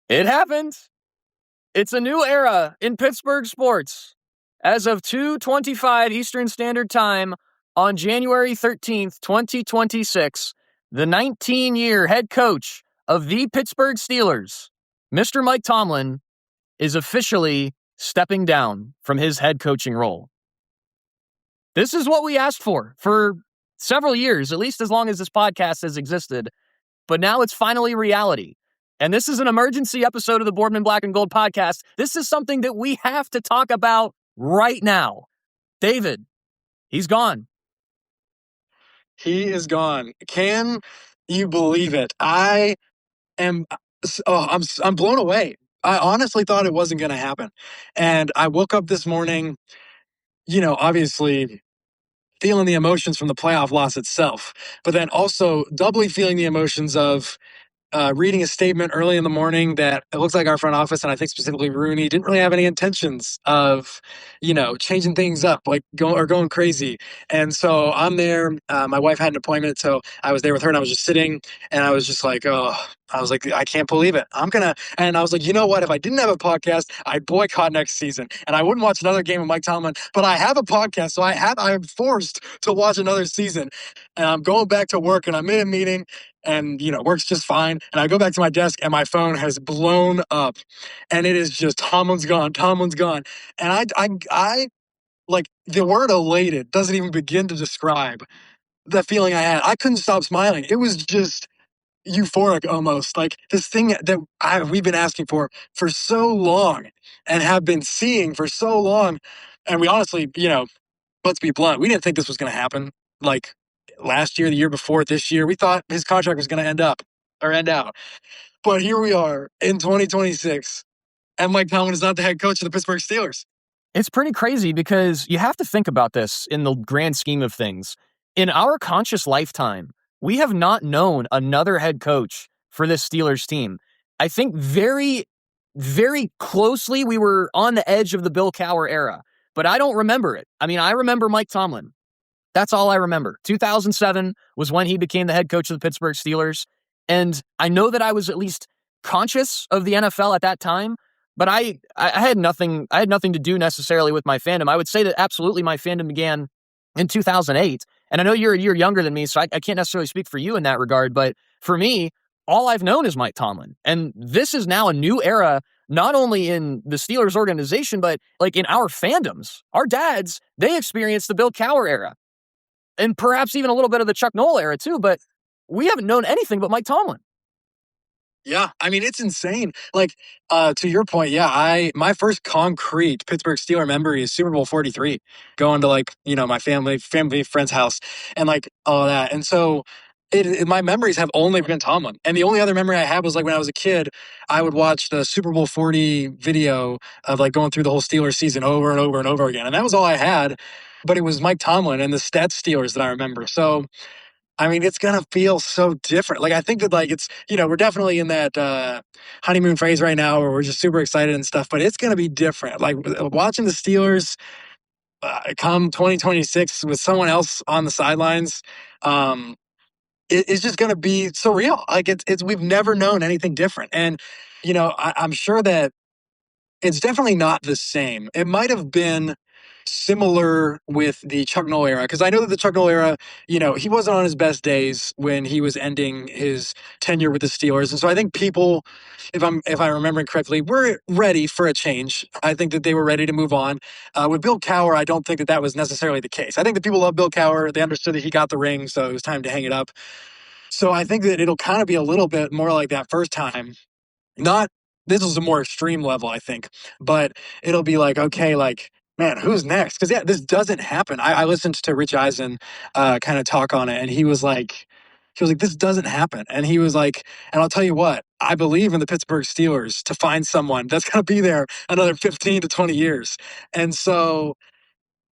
It happened. It's a new era in Pittsburgh sports. As of 2:25 Eastern Standard Time on January 13th, 2026, the 19-year head coach of the Pittsburgh Steelers, Mr. Mike Tomlin, is officially stepping down from his head coaching role. This is what we asked for several years, at least as long as this podcast has existed, but now it's finally reality. And this is an emergency episode of the Boardman Black and Gold podcast. This is something that we have to talk about right now. David, he's gone. He is gone. Can you believe it? I'm blown away. I honestly thought it wasn't going to happen. And I woke up this morning, obviously feeling the emotions from the playoff loss itself, but then also doubly feeling the emotions of reading a statement early in the morning that it looks like our front office, and I think specifically Rooney, didn't really have any intentions of, changing things up, like going crazy. And so I'm there. My wife had an appointment, so I was there with her, and I was just sitting, and I was just like, I can't believe it. And I was like, you know what? If I didn't have a podcast, I'd boycott next season, and I wouldn't watch another game of Mike Tomlin. But I have a podcast, so I'm forced to watch another season. And I'm going back to work, and I'm in a meeting, and works just fine. And I go back to my desk, and my phone has blown up, and it is just Tomlin's gone. And I like, the word elated doesn't even begin to describe the feeling I had. I couldn't stop smiling. It was just euphoric almost, like this thing that we've been asking for so long and have been seeing for so long. And we honestly, let's be blunt, we didn't think this was going to happen. Like last year, the year before, this year, we thought his contract was going to end out. But here we are in 2026, and Mike Tomlin is not the head coach of the Pittsburgh Steelers. It's pretty crazy because you have to think about this in the grand scheme of things. In our conscious lifetime, we have not known another head coach for this Steelers team. I think very, very closely we were on the edge of the Bill Cowher era, but I don't remember it. I mean, I remember Mike Tomlin. That's all I remember. 2007 was when he became the head coach of the Pittsburgh Steelers, and I know that I was at least conscious of the NFL at that time, but I had nothing to do necessarily with my fandom. I would say that absolutely my fandom began in 2008. And I know you're a year younger than me, so I can't necessarily speak for you in that regard. But for me, all I've known is Mike Tomlin. And this is now a new era, not only in the Steelers organization, but like in our fandoms. Our dads, they experienced the Bill Cowher era. And perhaps even a little bit of the Chuck Noll era too. But we haven't known anything but Mike Tomlin. Yeah, I mean, it's insane. Like, to your point, my first concrete Pittsburgh Steeler memory is Super Bowl 43, going to my family friend's house and like all of that. And so my memories have only been Tomlin. And the only other memory I have was like when I was a kid, I would watch the Super Bowl 40 video of like going through the whole Steelers season over and over and over again. And that was all I had, but it was Mike Tomlin and the stats Steelers that I remember. So I mean, it's going to feel so different. Like, I think that, like, it's, we're definitely in that honeymoon phase right now where we're just super excited and stuff, but it's going to be different. Like, watching the Steelers come 2026 with someone else on the sidelines, it's just going to be surreal. Like, we've never known anything different. And, I'm sure that it's definitely not the same. It might have been similar with the Chuck Noll era, because I know that the Chuck Noll era, he wasn't on his best days when he was ending his tenure with the Steelers. And so I think people, if I'm remembering correctly, were ready for a change. I think that they were ready to move on. With Bill Cowher, I don't think that was necessarily the case. I think that people love Bill Cowher. They understood that he got the ring, so it was time to hang it up. So I think that it'll kind of be a little bit more like that first time. This is a more extreme level, I think, but it'll be like, okay, like, man, who's next? Because this doesn't happen. I listened to Rich Eisen kind of talk on it, and he was like, this doesn't happen. And he was like, and I'll tell you what, I believe in the Pittsburgh Steelers to find someone that's going to be there another 15 to 20 years. And so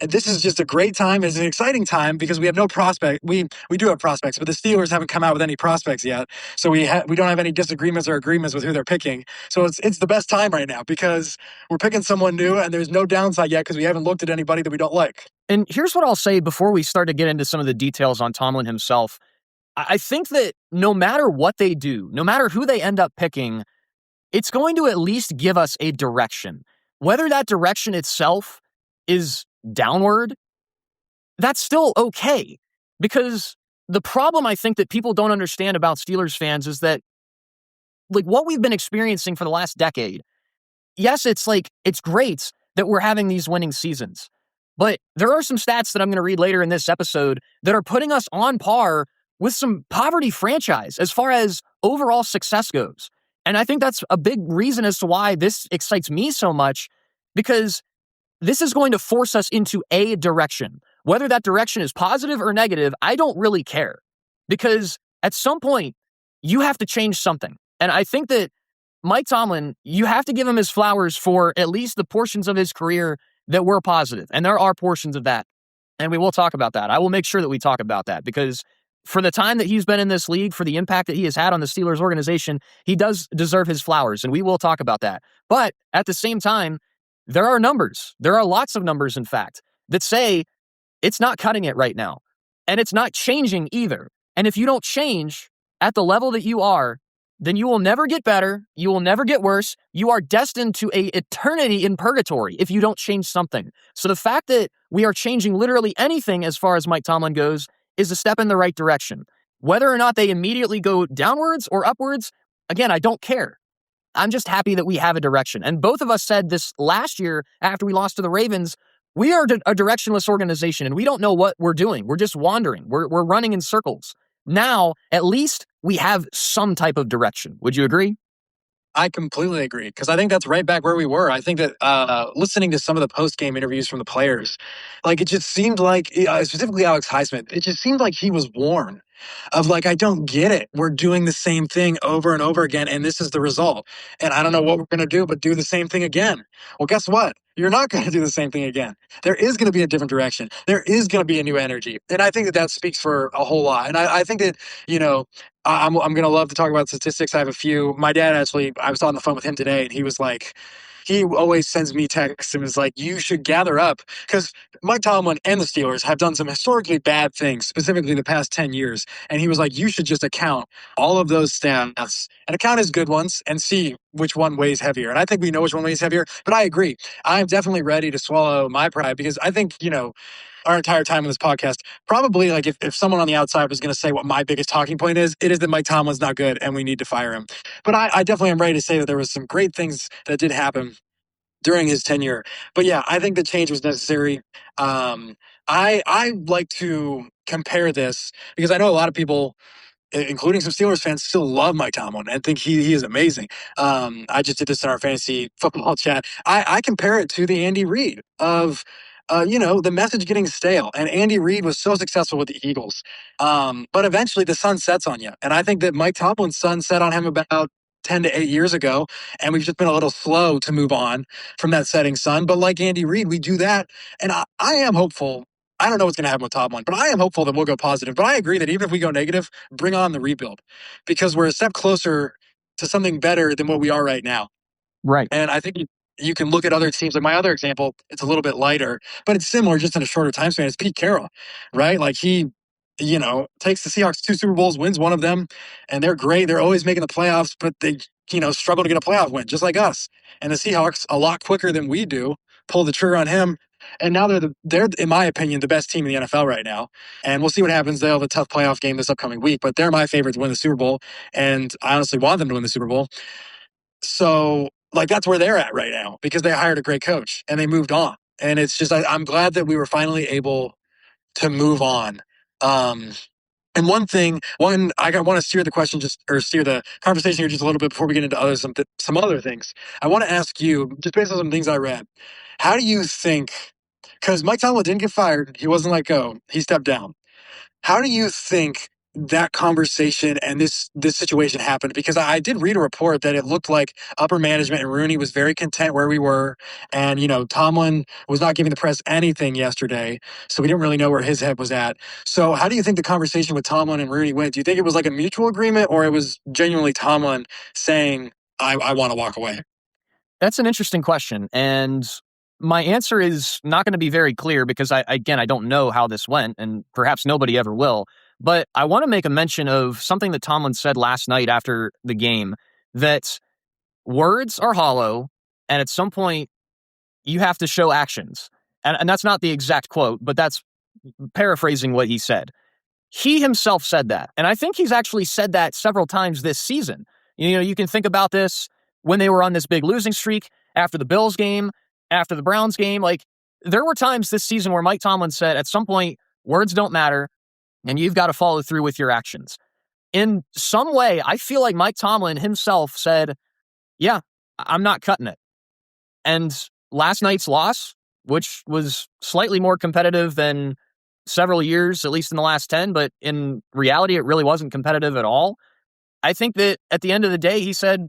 this is just a great time. It's an exciting time because we have no prospect. We do have prospects, but the Steelers haven't come out with any prospects yet. So we don't have any disagreements or agreements with who they're picking. So it's the best time right now because we're picking someone new and there's no downside yet because we haven't looked at anybody that we don't like. And here's what I'll say before we start to get into some of the details on Tomlin himself. I think that no matter what they do, no matter who they end up picking, it's going to at least give us a direction. Whether that direction itself is downward, that's still okay. Because the problem I think that people don't understand about Steelers fans is that, like, what we've been experiencing for the last decade, yes, it's great that we're having these winning seasons. But there are some stats that I'm going to read later in this episode that are putting us on par with some poverty franchise as far as overall success goes. And I think that's a big reason as to why this excites me so much, because this is going to force us into a direction. Whether that direction is positive or negative, I don't really care. Because at some point, you have to change something. And I think that Mike Tomlin, you have to give him his flowers for at least the portions of his career that were positive. And there are portions of that. And we will talk about that. I will make sure that we talk about that, because for the time that he's been in this league, for the impact that he has had on the Steelers organization, he does deserve his flowers. And we will talk about that. But at the same time, there are numbers. There are lots of numbers, in fact, that say it's not cutting it right now. And it's not changing either. And if you don't change at the level that you are, then you will never get better. You will never get worse. You are destined to an eternity in purgatory if you don't change something. So the fact that we are changing literally anything as far as Mike Tomlin goes is a step in the right direction. Whether or not they immediately go downwards or upwards, again, I don't care. I'm just happy that we have a direction. And both of us said this last year after we lost to the Ravens, we are a directionless organization and we don't know what we're doing. We're just wandering. We're running in circles. Now, at least we have some type of direction. Would you agree? I completely agree, because I think that's right back where we were. I think that listening to some of the post-game interviews from the players, like, it just seemed like, specifically Alex Highsmith, it just seemed like he was worn of, like, I don't get it. We're doing the same thing over and over again, and this is the result. And I don't know what we're going to do, but do the same thing again. Well, guess what? You're not going to do the same thing again. There is going to be a different direction. There is going to be a new energy. And I think that that speaks for a whole lot. And I think that, you know, I'm going to love to talk about statistics. I have a few. My dad, actually, I was on the phone with him today, and he was like, he always sends me texts and is like, you should gather up, because Mike Tomlin and the Steelers have done some historically bad things, specifically the past 10 years. And he was like, you should just account all of those stats and account his good ones and see which one weighs heavier. And I think we know which one weighs heavier, but I agree. I'm definitely ready to swallow my pride, because I think, you know, our entire time on this podcast, probably, like, if someone on the outside was going to say what my biggest talking point is, it is that Mike Tomlin's not good and we need to fire him. But I definitely am ready to say that there was some great things that did happen during his tenure. But yeah, I think the change was necessary. I like to compare this, because I know a lot of people, including some Steelers fans, still love Mike Tomlin and think he is amazing. I just did this in our fantasy football chat. I compare it to the Andy Reid of, you know, the message getting stale. And Andy Reid was so successful with the Eagles. But eventually the sun sets on you. And I think that Mike Tomlin's sun set on him about 10 to 8 years ago. And we've just been a little slow to move on from that setting sun. But like Andy Reid, we do that. And I am hopeful. I don't know what's going to happen with Tomlin, but I am hopeful that we'll go positive. But I agree that even if we go negative, bring on the rebuild, because we're a step closer to something better than what we are right now. Right. And I think you can look at other teams. Like my other example, it's a little bit lighter, but it's similar, just in a shorter time span. It's Pete Carroll, right? Like, he, you know, takes the Seahawks 2 Super Bowls, wins one of them, and they're great. They're always making the playoffs, but they, you know, struggle to get a playoff win, just like us. And the Seahawks, a lot quicker than we do, pull the trigger on him. And now they're, in my opinion, the best team in the NFL right now. And we'll see what happens. They'll have a tough playoff game this upcoming week, but they're my favorite to win the Super Bowl. And I honestly want them to win the Super Bowl. So, like, that's where they're at right now, because they hired a great coach and they moved on. And it's just, I'm glad that we were finally able to move on. And one I want to steer the question, steer the conversation here just a little bit before we get into some other things. I want to ask you, just based on some things I read, how do you think, because Mike Tomlin didn't get fired, he wasn't let go, he stepped down. How do you think that conversation and this situation happened? Because I did read a report that it looked like upper management and Rooney was very content where we were. And, you know, Tomlin was not giving the press anything yesterday, so we didn't really know where his head was at. So how do you think the conversation with Tomlin and Rooney went? Do you think it was like a mutual agreement, or it was genuinely Tomlin saying, I want to walk away? That's an interesting question. And my answer is not going to be very clear, because I don't know how this went, and perhaps nobody ever will. But I want to make a mention of something that Tomlin said last night after the game, that words are hollow, and at some point, you have to show actions. And that's not the exact quote, but that's paraphrasing what he said. He himself said that. And I think he's actually said that several times this season. You know, you can think about this when they were on this big losing streak, after the Bills game, after the Browns game. Like, there were times this season where Mike Tomlin said, at some point, words don't matter, and you've got to follow through with your actions. In some way, I feel like Mike Tomlin himself said, yeah, I'm not cutting it. And last night's loss, which was slightly more competitive than several years, at least in the last 10, but in reality, it really wasn't competitive at all. I think that at the end of the day, he said,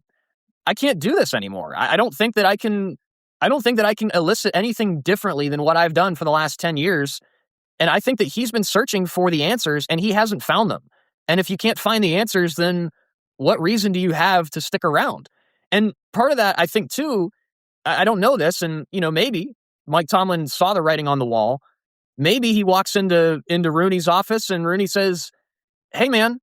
I can't do this anymore. I don't think that I can elicit anything differently than what I've done for the last 10 years. And I think that he's been searching for the answers and he hasn't found them. And if you can't find the answers, then what reason do you have to stick around? And part of that, I think too, I don't know this, and maybe Mike Tomlin saw the writing on the wall. Maybe he walks into Rooney's office and Rooney says, hey man,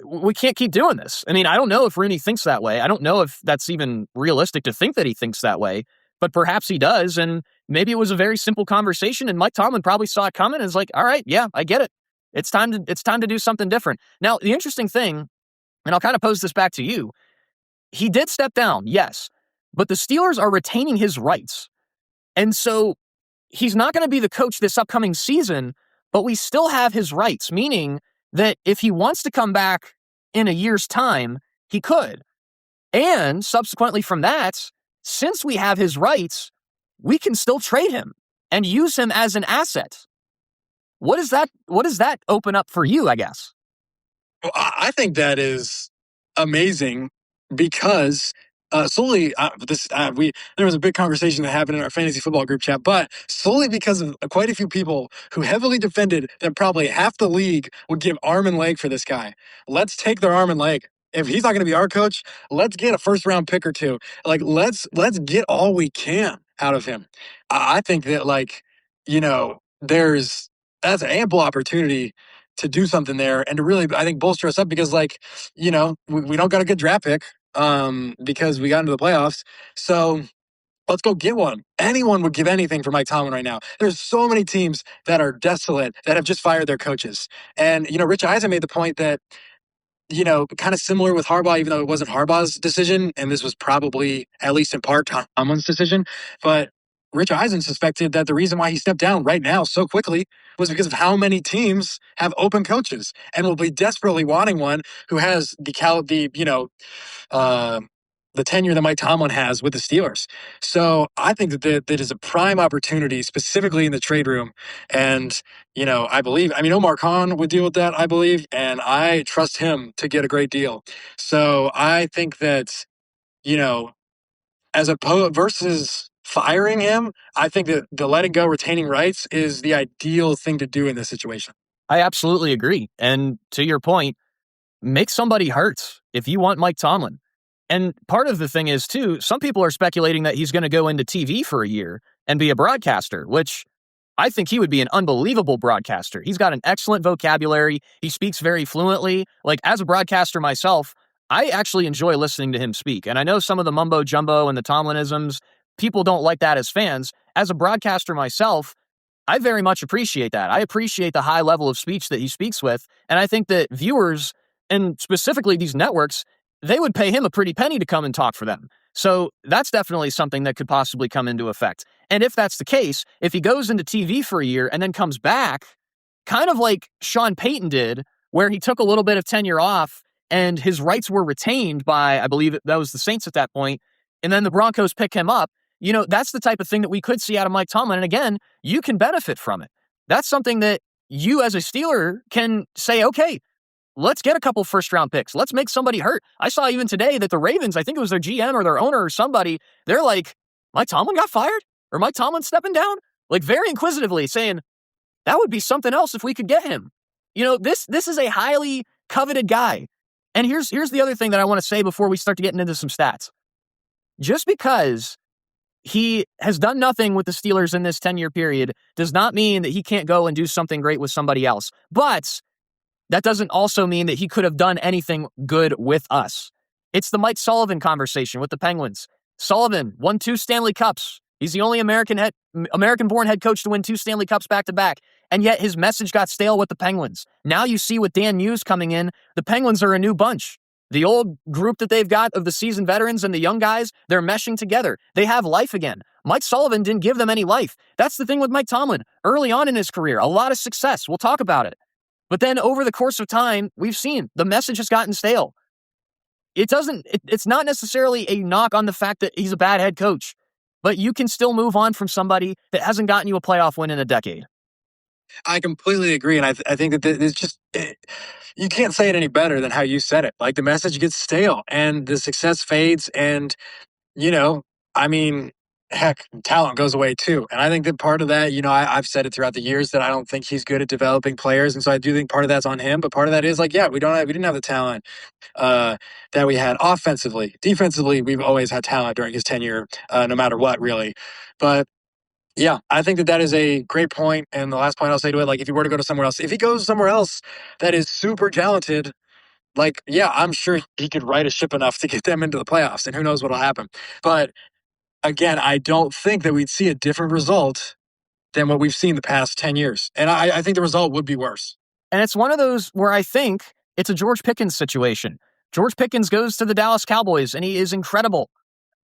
we can't keep doing this. I mean, I don't know if Rooney thinks that way. I don't know if that's even realistic to think that he thinks that way, but perhaps he does. And maybe it was a very simple conversation and Mike Tomlin probably saw it coming and is like, all right, yeah, I get it. It's time to do something different. Now, the interesting thing, and I'll kind of pose this back to you, he did step down, yes, but the Steelers are retaining his rights. And so he's not going to be the coach this upcoming season, but we still have his rights, meaning that if he wants to come back in a year's time, he could. And subsequently from that, since we have his rights, we can still trade him and use him as an asset. What does that open up for you, I guess? Well, I think that is amazing because solely there was a big conversation that happened in our fantasy football group chat, but solely because of quite a few people who heavily defended that probably half the league would give arm and leg for this guy. Let's take their arm and leg. If he's not going to be our coach, let's get a first round pick or two. Like let's get all we can out of him. I think that that's an ample opportunity to do something there and to really, I think, bolster us up because, we don't got a good draft pick because we got into the playoffs. So let's go get one. Anyone would give anything for Mike Tomlin right now. There's so many teams that are desolate that have just fired their coaches. And, Rich Eisen made the point that, kind of similar with Harbaugh, even though it wasn't Harbaugh's decision, and this was probably, at least in part, Tomlin's decision. But Rich Eisen suspected that the reason why he stepped down right now so quickly was because of how many teams have open coaches and will be desperately wanting one who has the tenure that Mike Tomlin has with the Steelers. So I think that is a prime opportunity, specifically in the trade room. And, Omar Khan would deal with that, I believe, and I trust him to get a great deal. So I think that, as opposed versus firing him, I think that the letting go, retaining rights is the ideal thing to do in this situation. I absolutely agree. And to your point, make somebody hurt if you want Mike Tomlin. And part of the thing is, too, some people are speculating that he's going to go into TV for a year and be a broadcaster, which I think he would be an unbelievable broadcaster. He's got an excellent vocabulary. He speaks very fluently. Like, as a broadcaster myself, I actually enjoy listening to him speak. And I know some of the mumbo jumbo and the Tomlinisms, people don't like that as fans. As a broadcaster myself, I very much appreciate that. I appreciate the high level of speech that he speaks with. And I think that viewers, and specifically these networks, they would pay him a pretty penny to come and talk for them. So that's definitely something that could possibly come into effect. And if that's the case, if he goes into TV for a year and then comes back, kind of like Sean Payton did, where he took a little bit of tenure off and his rights were retained by, I believe that was the Saints at that point, and then the Broncos pick him up, that's the type of thing that we could see out of Mike Tomlin. And again, you can benefit from it. That's something that you as a Steeler can say, okay, let's get a couple first-round picks. Let's make somebody hurt. I saw even today that the Ravens, I think it was their GM or their owner or somebody, they're like, Mike Tomlin got fired? Or Mike Tomlin stepping down? Like, very inquisitively saying, that would be something else if we could get him. This is a highly coveted guy. And here's the other thing that I want to say before we start to get into some stats. Just because he has done nothing with the Steelers in this 10-year period does not mean that he can't go and do something great with somebody else. But that doesn't also mean that he could have done anything good with us. It's the Mike Sullivan conversation with the Penguins. Sullivan won 2 Stanley Cups. He's the only American-born head coach to win 2 Stanley Cups back-to-back, and yet his message got stale with the Penguins. Now you see with Dan Muse coming in, the Penguins are a new bunch. The old group that they've got of the seasoned veterans and the young guys, they're meshing together. They have life again. Mike Sullivan didn't give them any life. That's the thing with Mike Tomlin. Early on in his career, a lot of success. We'll talk about it. But then over the course of time, we've seen the message has gotten stale. It's not necessarily a knock on the fact that he's a bad head coach, but you can still move on from somebody that hasn't gotten you a playoff win in a decade. I completely agree, and I think that it's just you can't say it any better than how you said it. Like the message gets stale, and the success fades, and I mean, heck, talent goes away too. And I think that part of that, I've said it throughout the years that I don't think he's good at developing players, and so I do think part of that's on him. But part of that is like, yeah, we didn't have the talent that we had offensively. Defensively, we've always had talent during his tenure, no matter what, really. But yeah, I think that is a great point. And the last point I'll say to it, like, if he were to go to somewhere else, if he goes somewhere else that is super talented, like, yeah, I'm sure he could right a ship enough to get them into the playoffs, and who knows what'll happen. But again, I don't think that we'd see a different result than what we've seen the past 10 years. And I think the result would be worse. And it's one of those where I think it's a George Pickens situation. George Pickens goes to the Dallas Cowboys, and he is incredible.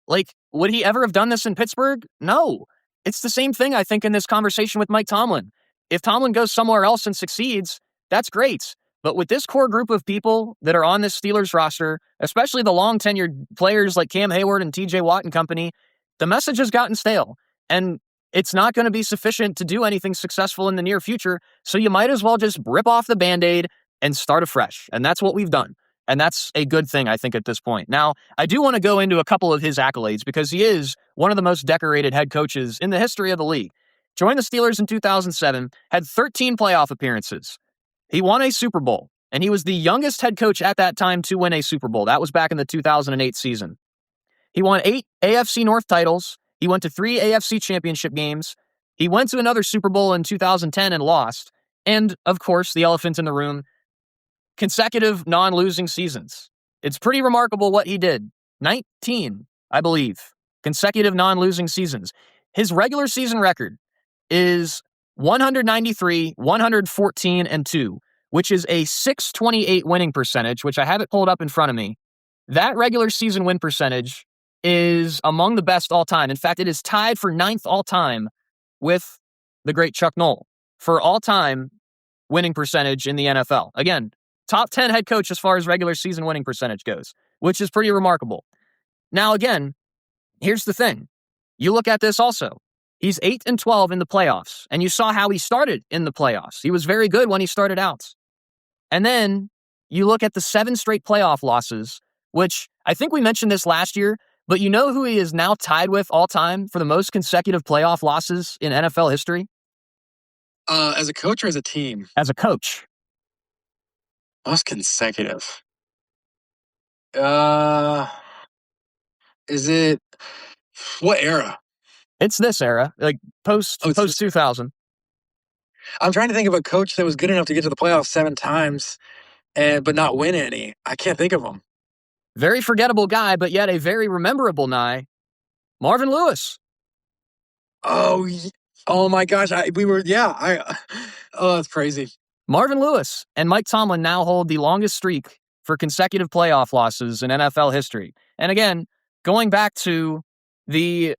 Like, would he ever have done this in Pittsburgh? No. It's the same thing, I think, in this conversation with Mike Tomlin. If Tomlin goes somewhere else and succeeds, that's great. But with this core group of people that are on this Steelers roster, especially the long-tenured players like Cam Hayward and TJ Watt and company, the message has gotten stale. And it's not going to be sufficient to do anything successful in the near future, so you might as well just rip off the Band-Aid and start afresh. And that's what we've done. And that's a good thing, I think, at this point. Now, I do want to go into a couple of his accolades because he is one of the most decorated head coaches in the history of the league. Joined the Steelers in 2007, had 13 playoff appearances. He won a Super Bowl, and he was the youngest head coach at that time to win a Super Bowl. That was back in the 2008 season. He won 8 AFC North titles. He went to 3 AFC championship games. He went to another Super Bowl in 2010 and lost. And, of course, the elephant in the room, consecutive non-losing seasons. It's pretty remarkable what he did. 19, I believe, consecutive non-losing seasons. His regular season record is 193, 114, and 2, which is a .628 winning percentage, which I have it pulled up in front of me. That regular season win percentage is among the best all time. In fact, it is tied for 9th all time with the great Chuck Noll for all time winning percentage in the NFL. Again, top 10 head coach as far as regular season winning percentage goes, which is pretty remarkable. Now, again, here's the thing. You look at this also. He's 8-12 in the playoffs, and you saw how he started in the playoffs. He was very good when he started out. And then you look at the 7 straight playoff losses, which I think we mentioned this last year, but you know who he is now tied with all time for the most consecutive playoff losses in NFL history? As a coach or as a team? As a coach. Most consecutive. Is it what era? It's this era, like post 2000. I'm trying to think of a coach that was good enough to get to the playoffs 7 times, but not win any. I can't think of him. Very forgettable guy, but yet a very rememberable guy. Marvin Lewis. Oh my gosh. Oh, that's crazy. Marvin Lewis and Mike Tomlin now hold the longest streak for consecutive playoff losses in NFL history. And again, going back to the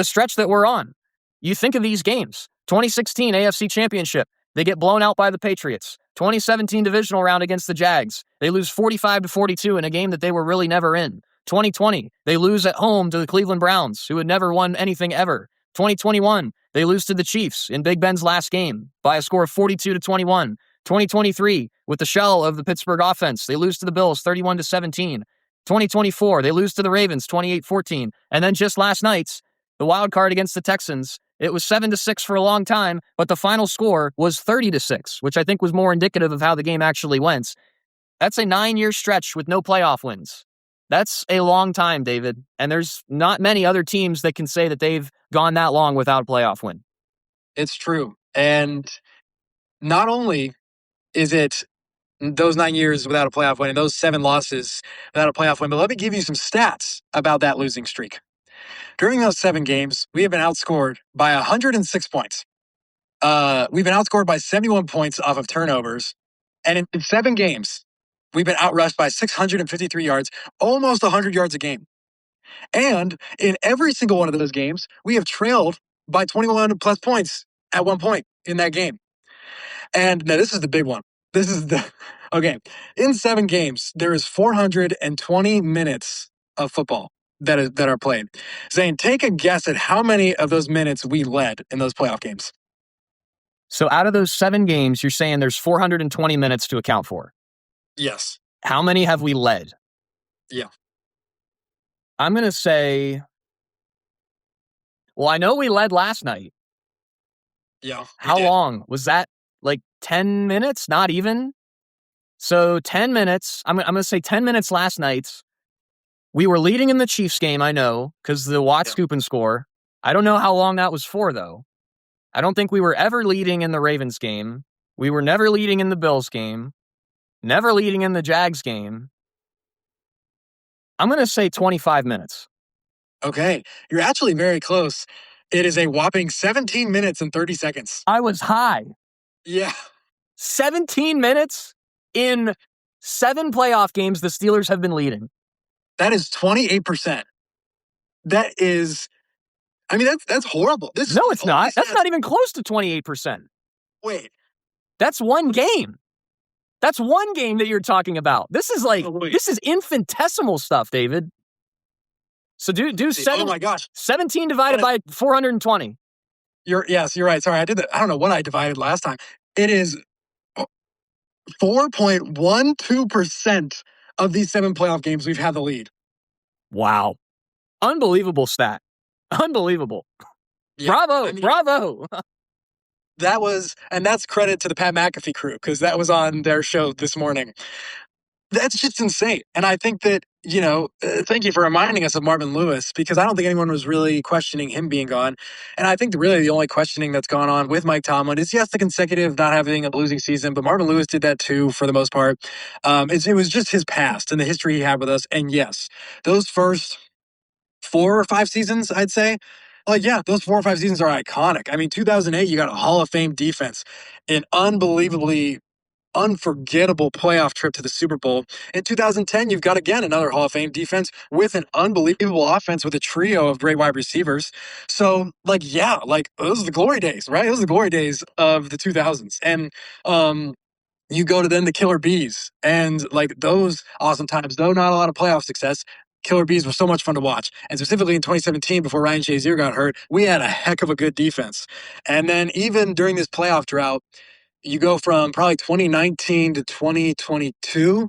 stretch that we're on, you think of these games. 2016 AFC Championship, they get blown out by the Patriots. 2017 divisional round against the Jags, they lose 45-42 in a game that they were really never in. 2020, they lose at home to the Cleveland Browns, who had never won anything ever. 2021, they lose to the Chiefs in Big Ben's last game by a score of 42-21. 2023, with the shell of the Pittsburgh offense, they lose to the Bills 31-17. 2024, they lose to the Ravens 28-14. And then just last night's, the wild card against the Texans, it was 7-6 for a long time, but the final score was 30-6, which I think was more indicative of how the game actually went. That's a 9-year stretch with no playoff wins. That's a long time, David. And there's not many other teams that can say that they've gone that long without a playoff win. It's true. And not only is it those 9 years without a playoff win and those 7 losses without a playoff win. But let me give you some stats about that losing streak. During those 7 games, we have been outscored by 106 points. We've been outscored by 71 points off of turnovers. And in 7 games, we've been outrushed by 653 yards, almost 100 yards a game. And in every single one of those games, we have trailed by 21 plus points at one point in that game. And now this is the big one. This is the okay. In 7 games, there is 420 minutes of football that are played. Zane, take a guess at how many of those minutes we led in those playoff games. So out of those 7 games, you're saying there's 420 minutes to account for. Yes. How many have we led? Yeah. I'm going to say, well, I know we led last night. Yeah. How long? Was that like 10 minutes? Not even? So 10 minutes. I'm going to say 10 minutes last night. We were leading in the Chiefs game, I know, because the Watt scoop and score. I don't know how long that was for, though. I don't think we were ever leading in the Ravens game. We were never leading in the Bills game. Never leading in the Jags game. I'm going to say 25 minutes. Okay. You're actually very close. It is a whopping 17 minutes and 30 seconds. I was high. Yeah. 17 minutes in 7 playoff games the Steelers have been leading. That is 28%. That is, I mean, that's horrible. No, it's not. That's not even close to 28%. Wait. That's one game. That's one game that you're talking about. This is like, this is infinitesimal stuff, David. So do 7. Oh my gosh. 17 divided by 420. Yes, you're right. Sorry, I did that. I don't know what I divided last time. It is 4.12% of these 7 playoff games we've had the lead. Wow. Unbelievable stat. Unbelievable. Yeah, bravo. Bravo. That's credit to the Pat McAfee crew, because that was on their show this morning. That's just insane. And I think that, thank you for reminding us of Marvin Lewis, because I don't think anyone was really questioning him being gone. And I think really the only questioning that's gone on with Mike Tomlin is, yes, the consecutive not having a losing season, but Marvin Lewis did that too for the most part. It was just his past and the history he had with us. And yes, those first 4 or 5 seasons, I'd say, those 4 or 5 seasons are iconic. I mean, 2008, you got a Hall of Fame defense, an unbelievably unforgettable playoff trip to the Super Bowl. In 2010, you've got, again, another Hall of Fame defense with an unbelievable offense with a trio of great wide receivers. So, those are the glory days, right? Those are the glory days of the 2000s. And, you go to then the Killer Bees, and those awesome times, though not a lot of playoff success, Killer Bees were so much fun to watch. And specifically in 2017, before Ryan Shazier got hurt, we had a heck of a good defense. And then even during this playoff drought, you go from probably 2019 to 2022,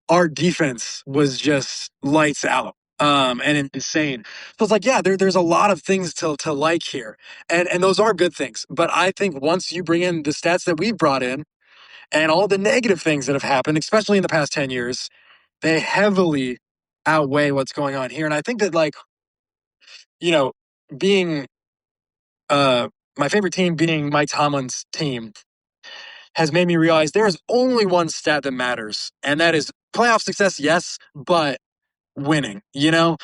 our defense was just lights out. And insane. So it's there's a lot of things to like here. And those are good things. But I think once you bring in the stats that we've brought in and all the negative things that have happened, especially in the past 10 years, they heavily outweigh what's going on here. And I think that being my favorite team being Mike Tomlin's team has made me realize there is only one stat that matters, and that is playoff success, yes, but winning. Can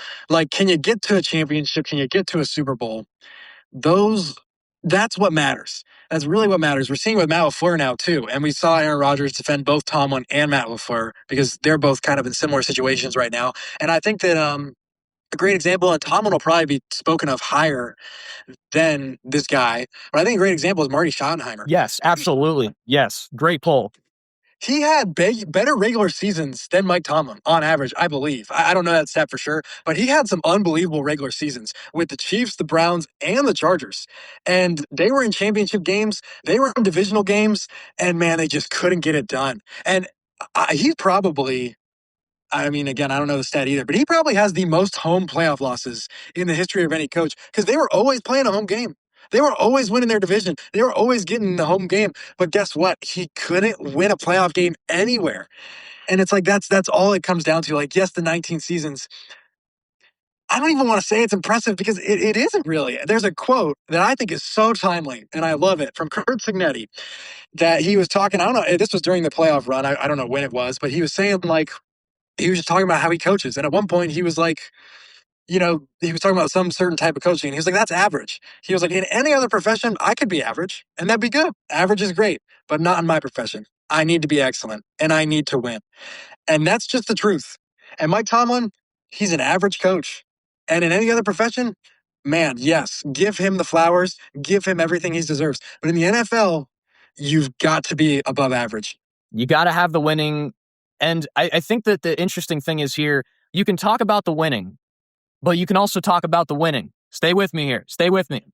you get to a championship? Can you get to a Super Bowl? That's what matters. That's really what matters. We're seeing with Matt LaFleur now, too. And we saw Aaron Rodgers defend both Tomlin and Matt LaFleur because they're both kind of in similar situations right now. And I think that a great example, and Tomlin will probably be spoken of higher than this guy, but I think a great example is Marty Schottenheimer. Yes, absolutely. Yes. Great poll. He had better regular seasons than Mike Tomlin on average, I believe. I don't know that stat for sure, but he had some unbelievable regular seasons with the Chiefs, the Browns, and the Chargers. And they were in championship games. They were in divisional games. And, man, they just couldn't get it done. And he's probably, again, I don't know the stat either, but he probably has the most home playoff losses in the history of any coach because they were always playing a home game. They were always winning their division. They were always getting the home game. But guess what? He couldn't win a playoff game anywhere. And it's that's all it comes down to. Yes, the 19 seasons. I don't even want to say it's impressive because it isn't really. There's a quote that I think is so timely, and I love it, from Kurt Signetti, that he was talking, I don't know, this was during the playoff run. I don't know when it was, but he was saying, like, he was just talking about how he coaches. And at one point he was like, he was talking about some certain type of coaching. And he was like, that's average. He was like, in any other profession, I could be average and that'd be good. Average is great, but not in my profession. I need to be excellent and I need to win. And that's just the truth. And Mike Tomlin, he's an average coach. And in any other profession, man, yes, give him the flowers, give him everything he deserves. But in the NFL, you've got to be above average. You got to have the winning. And I think that the interesting thing is here, you can talk about the winning, but you can also talk about the winning. Stay with me here. Stay with me.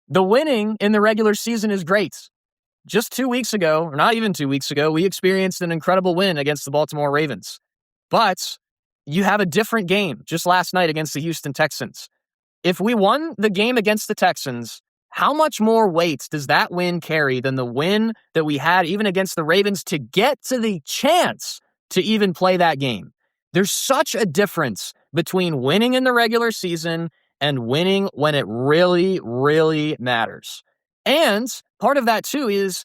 The winning in the regular season is great. Just 2 weeks ago, or not even 2 weeks ago, we experienced an incredible win against the Baltimore Ravens. But you have a different game just last night against the Houston Texans. If we won the game against the Texans, how much more weight does that win carry than the win that we had even against the Ravens to get to the chance to even play that game? There's such a difference between winning in the regular season and winning when it really, really matters. And part of that too is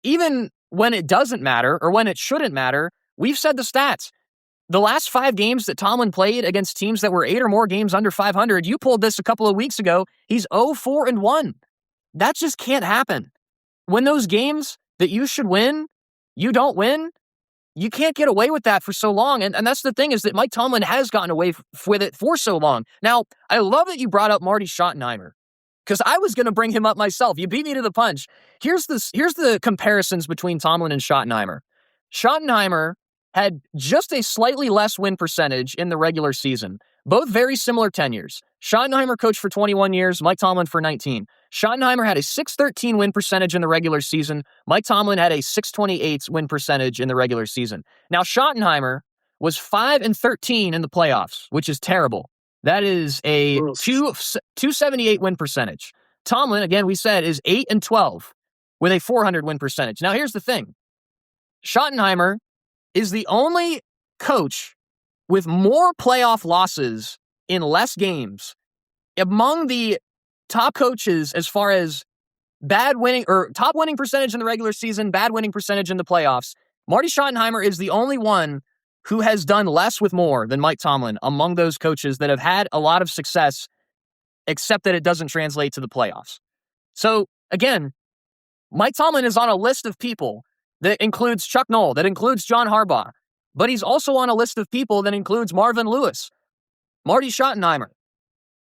even when it doesn't matter or when it shouldn't matter, we've said the stats. The last 5 games that Tomlin played against teams that were 8 or more games under 500, you pulled this a couple of weeks ago, he's 0-4-1. That just can't happen. When those games that you should win, you don't win, you can't get away with that for so long. And that's the thing, is that Mike Tomlin has gotten away with it for so long. Now, I love that you brought up Marty Schottenheimer, because I was going to bring him up myself. You beat me to the punch. Here's the comparisons between Tomlin and Schottenheimer. Schottenheimer had just a slightly less win percentage in the regular season. Both very similar tenures. Schottenheimer coached for 21 years, Mike Tomlin for 19. Schottenheimer had a .613 win percentage in the regular season. Mike Tomlin had a .628 win percentage in the regular season. Now, Schottenheimer was 5-13 in the playoffs, which is terrible. That is a 278 win percentage. Tomlin, again, we said, is 8-12 with a 400 win percentage. Now, here's the thing. Schottenheimer is the only coach with more playoff losses in less games among the top coaches as far as bad winning or top winning percentage in the regular season, bad winning percentage in the playoffs. Marty Schottenheimer is the only one who has done less with more than Mike Tomlin among those coaches that have had a lot of success, except that it doesn't translate to the playoffs. So again, Mike Tomlin is on a list of people that includes Chuck Noll, that includes John Harbaugh, but he's also on a list of people that includes Marvin Lewis, Marty Schottenheimer,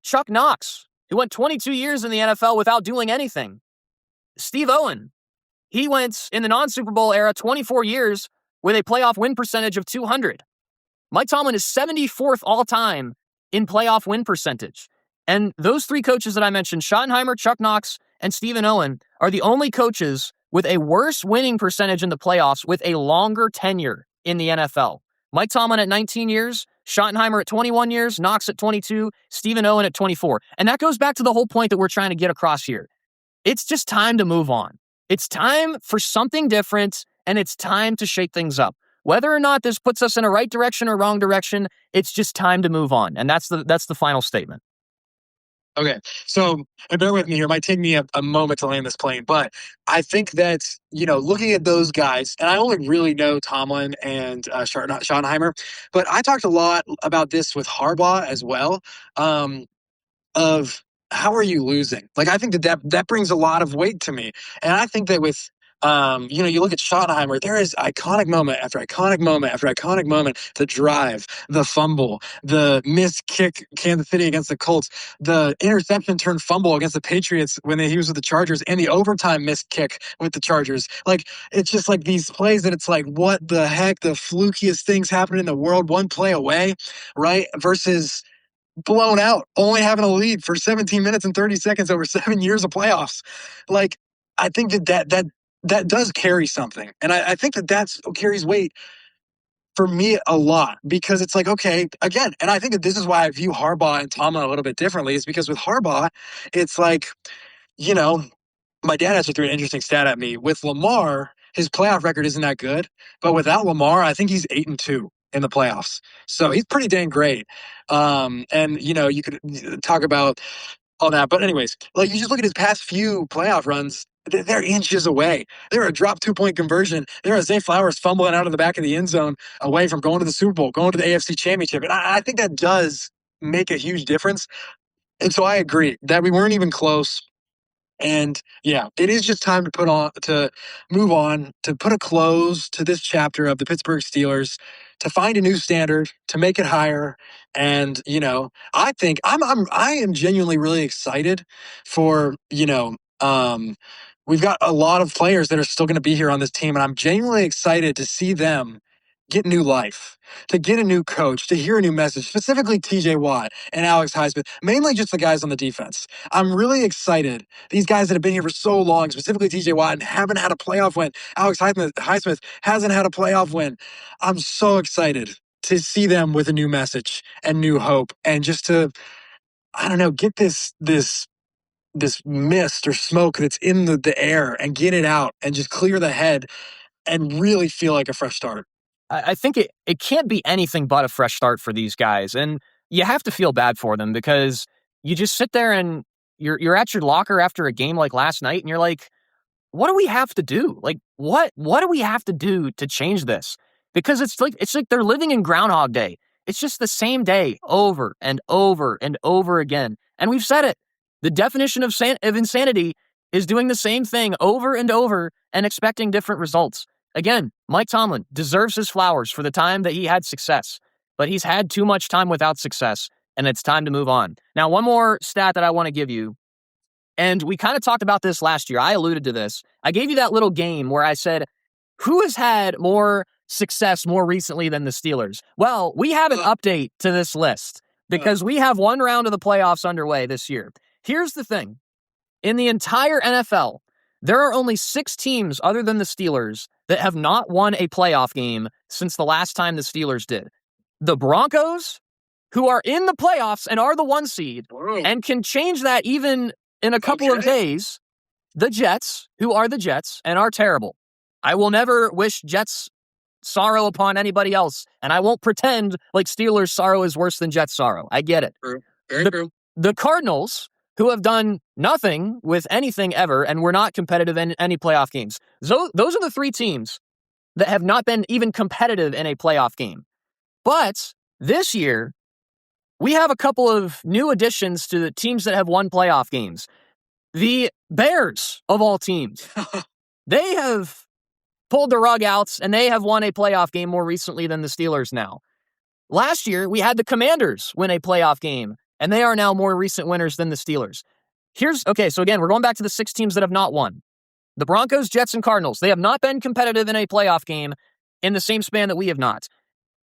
Chuck Knox, who went 22 years in the NFL without doing anything, Steve Owen. He went, in the non-Super Bowl era, 24 years with a playoff win percentage of 200. Mike Tomlin is 74th all-time in playoff win percentage. And those 3 coaches that I mentioned, Schottenheimer, Chuck Knox, and Stephen Owen, are the only coaches with a worse winning percentage in the playoffs with a longer tenure in the NFL. Mike Tomlin at 19 years, Schottenheimer at 21 years, Knox at 22, Stephen Owen at 24. And that goes back to the whole point that we're trying to get across here. It's just time to move on. It's time for something different, and it's time to shake things up. Whether or not this puts us in a right direction or wrong direction, it's just time to move on. And that's the final statement. Okay, so and bear with me here. It might take me a moment to land this plane, but I think that, looking at those guys, and I only really know Tomlin and Schottenheimer, but I talked a lot about this with Harbaugh as well, of how are you losing? Like, I think that brings a lot of weight to me. And I think that with, you look at Schottenheimer, there is iconic moment after iconic moment after iconic moment. The drive, the fumble, the missed kick, Kansas City against the Colts, the interception turned fumble against the Patriots when he was with the Chargers, and the overtime missed kick with the Chargers. Like, it's just like these plays that it's like, what the heck? The flukiest things happen in the world, one play away, right? Versus blown out, only having a lead for 17 minutes and 30 seconds over 7 years of playoffs. Like, I think that does carry something. And I think that carries weight for me a lot, because it's like, okay, again, and I think that this is why I view Harbaugh and Tomlin a little bit differently, is because with Harbaugh, it's like, my dad actually threw an interesting stat at me. With Lamar, his playoff record isn't that good, but without Lamar, I think he's 8-2. in the playoffs. So he's pretty dang great. And you could talk about all that. But anyways, like you just look at his past few playoff runs, they're inches away. They're a drop 2-point conversion. They're a Zay Flowers fumbling out of the back of the end zone away from going to the Super Bowl, going to the AFC Championship. And I think that does make a huge difference. And so I agree that we weren't even close. And yeah, it is just time to move on, to put a close to this chapter of the Pittsburgh Steelers, to find a new standard, to make it higher. And I think I am genuinely really excited for we've got a lot of players that are still going to be here on this team, and I'm genuinely excited to see them get new life, to get a new coach, to hear a new message, specifically TJ Watt and Alex Highsmith, mainly just the guys on the defense. I'm really excited. These guys that have been here for so long, specifically TJ Watt, and haven't had a playoff win. Alex Highsmith hasn't had a playoff win. I'm so excited to see them with a new message and new hope, and just to, I don't know, get this mist or smoke that's in the air and get it out and just clear the head and really feel like a fresh start. I think it can't be anything but a fresh start for these guys. And you have to feel bad for them because you just sit there and you're at your locker after a game like last night and you're like, what do we have to do? Like, what do we have to do to change this? Because it's like they're living in Groundhog Day. It's just the same day over and over and over again. And we've said it. The definition of insanity is doing the same thing over and over and expecting different results. Again, Mike Tomlin deserves his flowers for the time that he had success, but he's had too much time without success, and it's time to move on. Now, one more stat that I want to give you, and we kind of talked about this last year. I alluded to this. I gave you that little game where I said, who has had more success more recently than the Steelers? Well, we have an update to this list because we have one round of the playoffs underway this year. Here's the thing. In the entire NFL, there are only 6 teams other than the Steelers that have not won a playoff game since the last time the Steelers did. The Broncos, who are in the playoffs and are the 1 seed, and can change that even in a couple of days. The Jets, who are the Jets and are terrible. I will never wish Jets sorrow upon anybody else, and I won't pretend like Steelers sorrow is worse than Jets sorrow. I get it. True. Very true. The Cardinals, who have done nothing with anything ever and were not competitive in any playoff games. So those are the 3 teams that have not been even competitive in a playoff game. But this year, we have a couple of new additions to the teams that have won playoff games. The Bears, of all teams, they have pulled the rug out, and they have won a playoff game more recently than the Steelers now. Last year, we had the Commanders win a playoff game, and they are now more recent winners than the Steelers. So again, we're going back to the 6 teams that have not won. The Broncos, Jets, and Cardinals, they have not been competitive in a playoff game in the same span that we have not.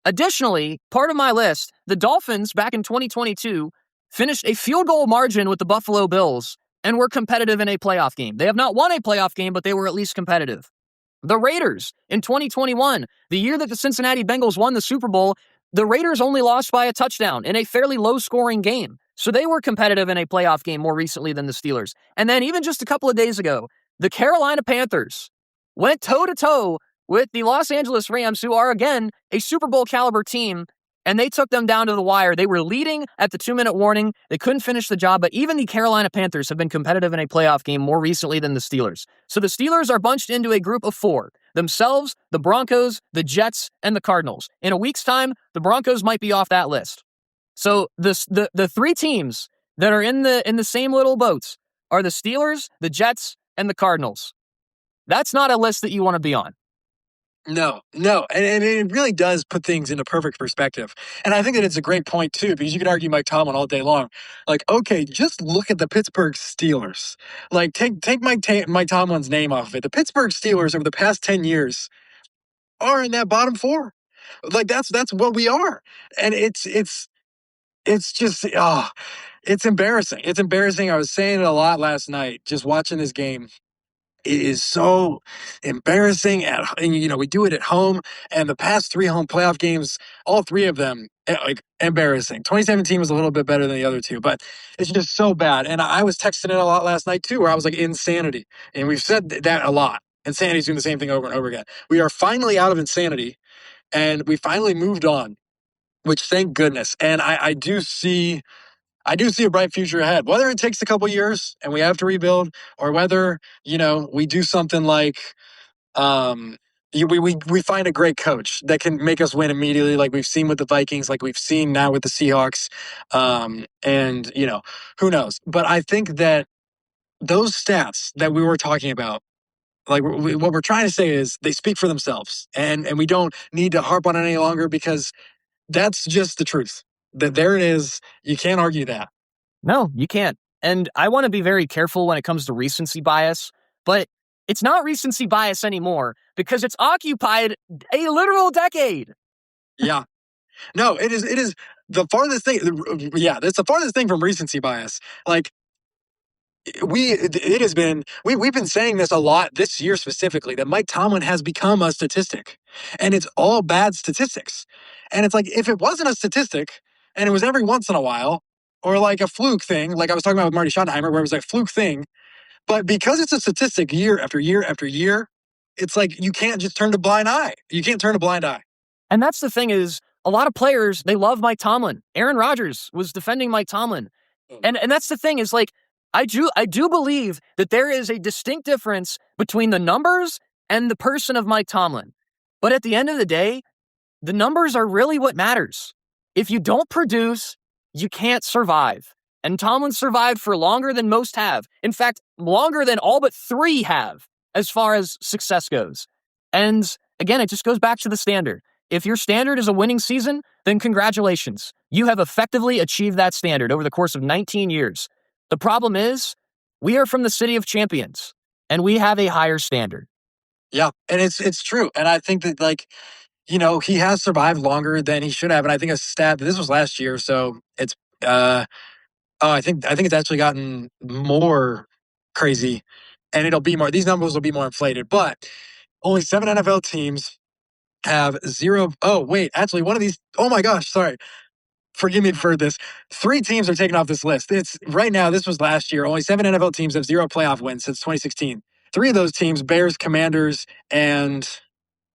Additionally, part of my list, the Dolphins back in 2022 finished a field goal margin with the Buffalo Bills and were competitive in a playoff game. They have not won a playoff game, but they were at least competitive. The Raiders in 2021, the year that the Cincinnati Bengals won the Super Bowl, the Raiders only lost by a touchdown in a fairly low-scoring game. So they were competitive in a playoff game more recently than the Steelers. And then even just a couple of days ago, the Carolina Panthers went toe-to-toe with the Los Angeles Rams, who are, again, a Super Bowl caliber team, and they took them down to the wire. They were leading at the 2-minute warning. They couldn't finish the job, but even the Carolina Panthers have been competitive in a playoff game more recently than the Steelers. So the Steelers are bunched into a group of 4. Themselves, the Broncos, the Jets, and the Cardinals. In a week's time, the Broncos might be off that list. So the 3 teams that are in the same little boats are the Steelers, the Jets, and the Cardinals. That's not a list that you want to be on. No. And it really does put things into perfect perspective. And I think that it's a great point, too, because you could argue Mike Tomlin all day long. Like, okay, just look at the Pittsburgh Steelers. Like, take Mike Tomlin's name off of it. The Pittsburgh Steelers over the past 10 years are in that bottom 4. Like, that's what we are. And it's just, it's embarrassing. It's embarrassing. I was saying it a lot last night, just watching this game. It is so embarrassing, and we do it at home. And the past 3 home playoff games, all 3 of them, like, embarrassing. 2017 was a little bit better than the other 2, but it's just so bad. And I was texting it a lot last night too, where I was like, insanity. And we've said that a lot. Insanity's doing the same thing over and over again. We are finally out of insanity, and we finally moved on, which thank goodness. And I do see a bright future ahead, whether it takes a couple years and we have to rebuild, or whether, we do something like, um, we find a great coach that can make us win immediately, like we've seen with the Vikings, like we've seen now with the Seahawks. And, who knows? But I think that those stats that we were talking about, like what we're trying to say is they speak for themselves, and we don't need to harp on it any longer because that's just the truth. That there it is. You can't argue that. No, you can't. And I want to be very careful when it comes to recency bias, but it's not recency bias anymore because it's occupied a literal decade. Yeah. No, it is. It is the farthest thing. Yeah, it's the farthest thing from recency bias. Like we've been saying this a lot this year specifically, that Mike Tomlin has become a statistic, and it's all bad statistics. And it's like, if it wasn't a statistic and it was every once in a while, or like a fluke thing, like I was talking about with Marty Schottenheimer, where it was like a fluke thing, but because it's a statistic year after year after year, it's like you can't just turn a blind eye. You can't turn a blind eye. And that's the thing is, a lot of players, they love Mike Tomlin. Aaron Rodgers was defending Mike Tomlin. And that's the thing is, like, I do believe that there is a distinct difference between the numbers and the person of Mike Tomlin. But at the end of the day, the numbers are really what matters. If you don't produce, you can't survive. And Tomlin survived for longer than most have. In fact, longer than all but 3 have as far as success goes. And again, it just goes back to the standard. If your standard is a winning season, then congratulations. You have effectively achieved that standard over the course of 19 years. The problem is, we are from the city of champions, and we have a higher standard. Yeah, and it's true. And I think that, like, he has survived longer than he should have. And I think a stat, this was last year, so it's I think it's actually gotten more crazy, and it'll be more. These numbers will be more inflated, but only 7 NFL teams have zero. Oh wait, actually, one of these. Oh my gosh, sorry. Forgive me for this. 3 teams are taken off this list. It's right now. This was last year. Only 7 NFL teams have 0 playoff wins since 2016. 3 of those teams: Bears, Commanders, and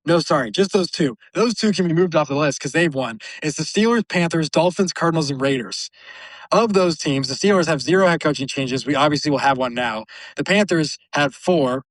no, sorry, just those 2. Those 2 can be moved off the list because they've won. It's the Steelers, Panthers, Dolphins, Cardinals, and Raiders. Of those teams, the Steelers have 0 head coaching changes. We obviously will have one now. The Panthers had 4.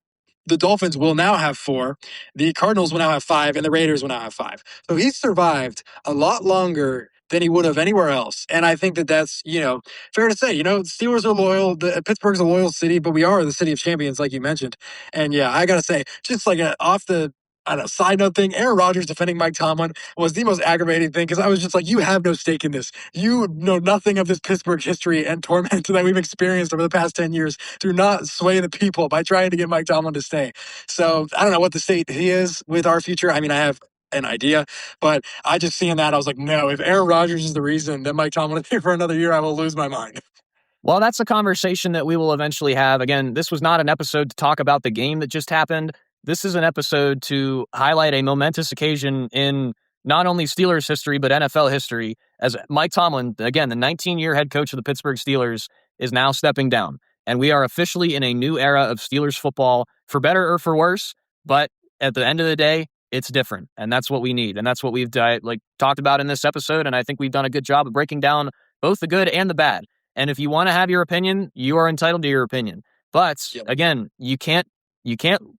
The Dolphins will now have 4. The Cardinals will now have 5, and the Raiders will now have 5. So he's survived a lot longer than he would have anywhere else. And I think that that's, fair to say. Steelers are loyal. Pittsburgh's a loyal city, but we are the city of champions, like you mentioned. And yeah, I got to say, just like off the, I don't know, side note thing, Aaron Rodgers defending Mike Tomlin was the most aggravating thing, because I was just like, you have no stake in this. You know nothing of this Pittsburgh history and torment that we've experienced over the past 10 years. Do not sway the people by trying to get Mike Tomlin to stay. So I don't know what the state he is with our future. I mean, I have an idea, but I just seeing that, I was like, no, if Aaron Rodgers is the reason that Mike Tomlin is here for another year, I will lose my mind. Well, that's a conversation that we will eventually have. Again, this was not an episode to talk about the game that just happened. This is an episode to highlight a momentous occasion in not only Steelers history, but NFL history, as Mike Tomlin, again, the 19-year head coach of the Pittsburgh Steelers, is now stepping down. And we are officially in a new era of Steelers football, for better or for worse. But at the end of the day, it's different. And that's what we need. And that's what we've talked about in this episode. And I think we've done a good job of breaking down both the good and the bad. And if you want to have your opinion, you are entitled to your opinion. But again, you can't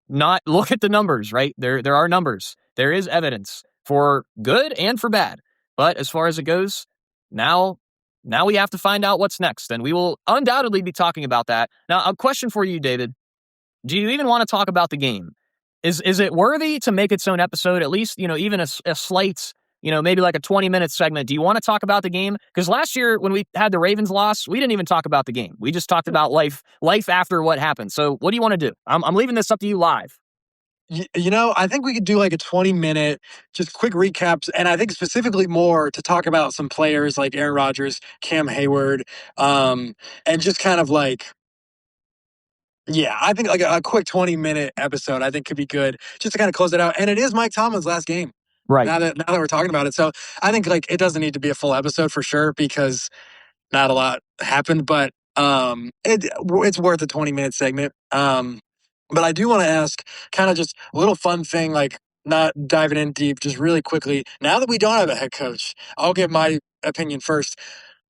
not look at the numbers, right? There are numbers. There is evidence for good and for bad. But as far as it goes, now we have to find out what's next. And we will undoubtedly be talking about that. Now, a question for you, David. Do you even want to talk about the game? Is it worthy to make its own episode, at least, even a slight, maybe like a 20-minute segment? Do you want to talk about the game? Because last year when we had the Ravens loss, we didn't even talk about the game. We just talked about life after what happened. So what do you want to do? I'm leaving this up to you live. I think we could do like a 20-minute, just quick recaps. And I think specifically more to talk about some players like Aaron Rodgers, Cam Hayward, and just kind of like, yeah, I think like a quick 20-minute episode, I think could be good just to kind of close it out. And it is Mike Tomlin's last game. Right. Now that we're talking about it. So I think like it doesn't need to be a full episode for sure, because not a lot happened, but it's worth a 20-minute segment. But I do want to ask kind of just a little fun thing, like not diving in deep, just really quickly. Now that we don't have a head coach, I'll give my opinion first.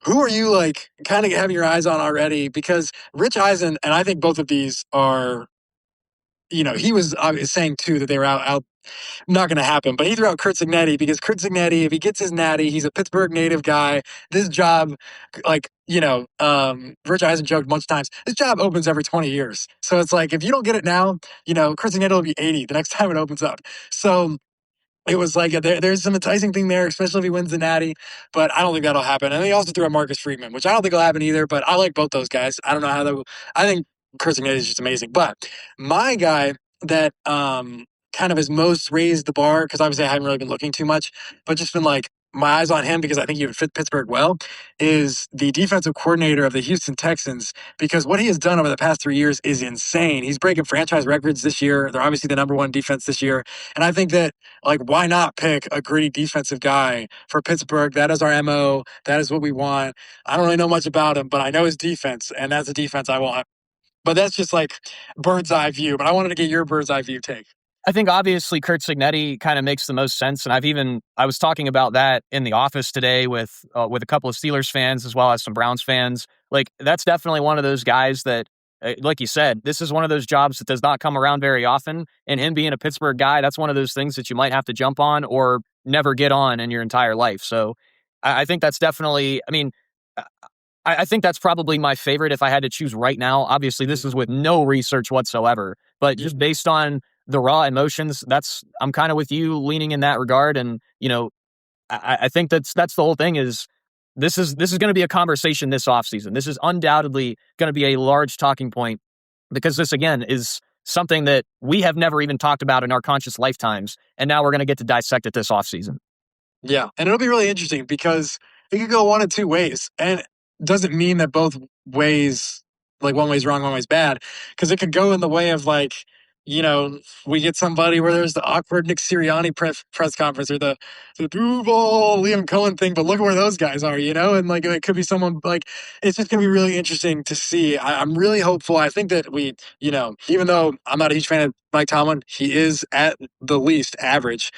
Who are you like kind of having your eyes on already? Because Rich Eisen, and I think both of these are, he was saying too that they were out not going to happen. But he threw out Kurt Cignetti because Kurt Cignetti, if he gets his natty, he's a Pittsburgh native guy. This job, Rich Eisen joked much times, this job opens every 20 years. So it's like, if you don't get it now, Kurt Cignetti will be 80 the next time it opens up. So it was like there's some enticing thing there, especially if he wins the Natty, but I don't think that'll happen. And he also threw out Marcus Freeman, which I don't think will happen either. But I like both those guys. I don't know how that. I think Kurt is just amazing. But my guy that kind of has most raised the bar, because obviously I haven't really been looking too much, but just been like my eyes on him because I think he would fit Pittsburgh well, is the defensive coordinator of the Houston Texans, because what he has done over the past 3 years is insane. He's breaking franchise records this year. They're obviously the number one defense this year. And I think that, like, why not pick a gritty defensive guy for Pittsburgh? That is our MO. That is what we want. I don't really know much about him, but I know his defense, and that's a defense I want. But that's just like bird's eye view. But I wanted to get your bird's eye view take. I think obviously Kurt Cignetti kind of makes the most sense, and I was talking about that in the office today with a couple of Steelers fans as well as some Browns fans. Like, that's definitely one of those guys that, like you said, this is one of those jobs that does not come around very often. And him being a Pittsburgh guy, that's one of those things that you might have to jump on or never get on in your entire life. So I think that's definitely. I mean, I think that's probably my favorite if I had to choose right now. Obviously, this is with no research whatsoever, but just based on the raw emotions, I'm kind of with you leaning in that regard. And, I think that's the whole thing is this is going to be a conversation this offseason. This is undoubtedly going to be a large talking point because this, again, is something that we have never even talked about in our conscious lifetimes. And now we're going to get to dissect it this offseason. Yeah. And it'll be really interesting because it could go one of two ways. And doesn't mean that both ways, like one way's wrong, one way's bad, because it could go in the way of like, we get somebody where there's the awkward Nick Sirianni press conference or the Duval Liam Cohen thing, but look at where those guys are, and like it could be someone like it's just gonna be really interesting to see. I'm really hopeful. I think that we, even though I'm not a huge fan of Mike Tomlin, he is at the least average.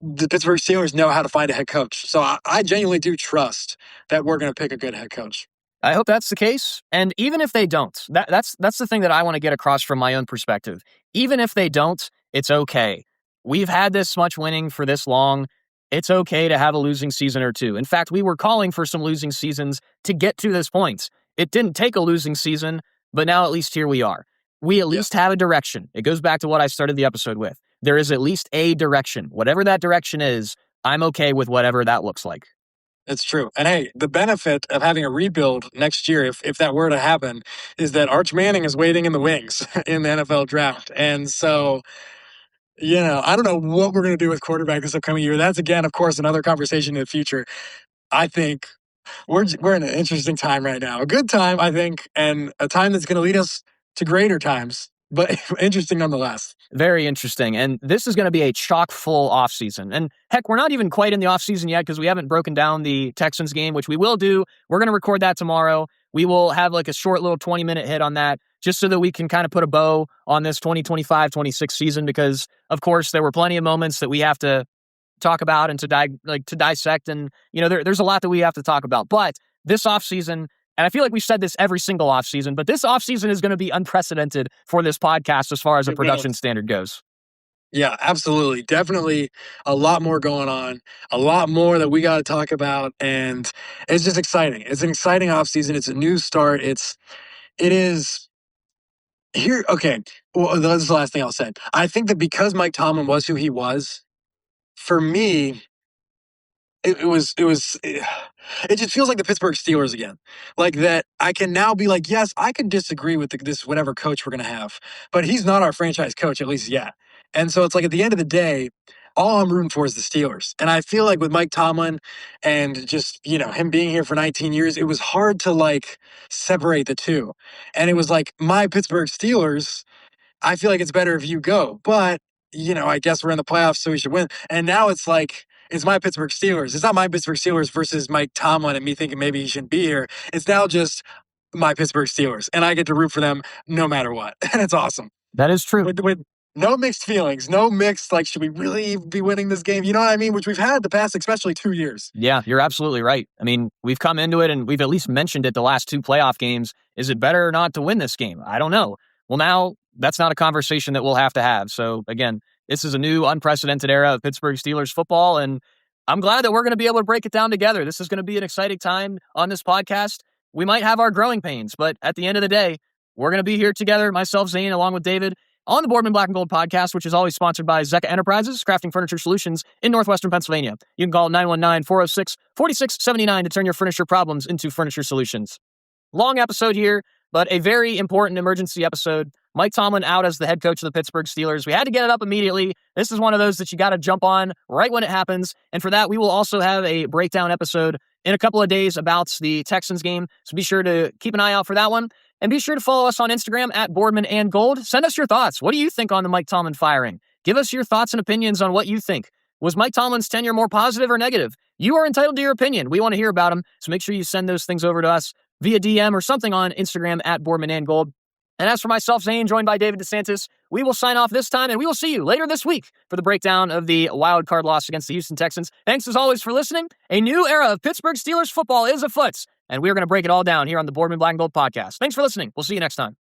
The Pittsburgh Steelers know how to find a head coach. So I genuinely do trust that we're going to pick a good head coach. I hope that's the case. And even if they don't, that's the thing that I want to get across from my own perspective. Even if they don't, it's okay. We've had this much winning for this long. It's okay to have a losing season or two. In fact, we were calling for some losing seasons to get to this point. It didn't take a losing season, but now at least here we are. We at least have a direction. It goes back to what I started the episode with. There is at least a direction. Whatever that direction is, I'm okay with whatever that looks like. It's true. And hey, the benefit of having a rebuild next year, if that were to happen, is that Arch Manning is waiting in the wings in the NFL draft. And so, I don't know what we're going to do with quarterback this upcoming year. That's, again, of course, another conversation in the future. I think we're in an interesting time right now. A good time, I think, and a time that's going to lead us to greater times. But interesting nonetheless. Very interesting. And this is going to be a chock full offseason. And heck, we're not even quite in the offseason yet because we haven't broken down the Texans game, which we will do. We're going to record that tomorrow. We will have like a short little 20-minute hit on that just so that we can kind of put a bow on this 2025-26 season because, of course, there were plenty of moments that we have to talk about and to dissect. And, there's a lot that we have to talk about. But this offseason, and I feel like we've said this every single offseason, but this offseason is going to be unprecedented for this podcast as far as a production standard goes. Yeah, absolutely. Definitely a lot more going on, a lot more that we got to talk about. And it's just exciting. It's an exciting offseason. It's a new start. It is here. Okay. Well, that's the last thing I'll say. I think that because Mike Tomlin was who he was, for me, it just feels like the Pittsburgh Steelers again. Like that I can now be like, yes, I can disagree with this whatever coach we're going to have, but he's not our franchise coach, at least yet. And so it's like at the end of the day, all I'm rooting for is the Steelers. And I feel like with Mike Tomlin and just, him being here for 19 years, it was hard to like separate the two. And it was like my Pittsburgh Steelers, I feel like it's better if you go. But, I guess we're in the playoffs, so we should win. And now it's like, it's my Pittsburgh Steelers. It's not my Pittsburgh Steelers versus Mike Tomlin and me thinking maybe he shouldn't be here. It's now just my Pittsburgh Steelers. And I get to root for them no matter what. And it's awesome. That is true. no mixed feelings, no mixed, like, should we really be winning this game? You know what I mean? Which we've had the past, especially 2 years. Yeah, you're absolutely right. I mean, we've come into it and we've at least mentioned it the last 2 playoff games. Is it better or not to win this game? I don't know. Well, now that's not a conversation that we'll have to have. So again, this is a new unprecedented era of Pittsburgh Steelers football, and I'm glad that we're going to be able to break it down together. This is going to be an exciting time on this podcast. We might have our growing pains, but at the end of the day, we're going to be here together, myself, Zane, along with David, on the Boardman Black and Gold podcast, which is always sponsored by Zecca Enterprises, crafting furniture solutions in northwestern Pennsylvania. You can call 919-406-4679 to turn your furniture problems into furniture solutions. Long episode here, but a very important emergency episode. Mike Tomlin out as the head coach of the Pittsburgh Steelers. We had to get it up immediately. This is one of those that you got to jump on right when it happens. And for that, we will also have a breakdown episode in a couple of days about the Texans game. So be sure to keep an eye out for that one. And be sure to follow us on Instagram at Boardman and Gold. Send us your thoughts. What do you think on the Mike Tomlin firing? Give us your thoughts and opinions on what you think. Was Mike Tomlin's tenure more positive or negative? You are entitled to your opinion. We want to hear about him. So make sure you send those things over to us via DM or something on Instagram at Boardman and Gold. And as for myself, Zane, joined by David DeSantis, we will sign off this time, and we will see you later this week for the breakdown of the wild card loss against the Houston Texans. Thanks as always for listening. A new era of Pittsburgh Steelers football is afoot, and we're going to break it all down here on the Boardman Black and Gold podcast. Thanks for listening. We'll see you next time.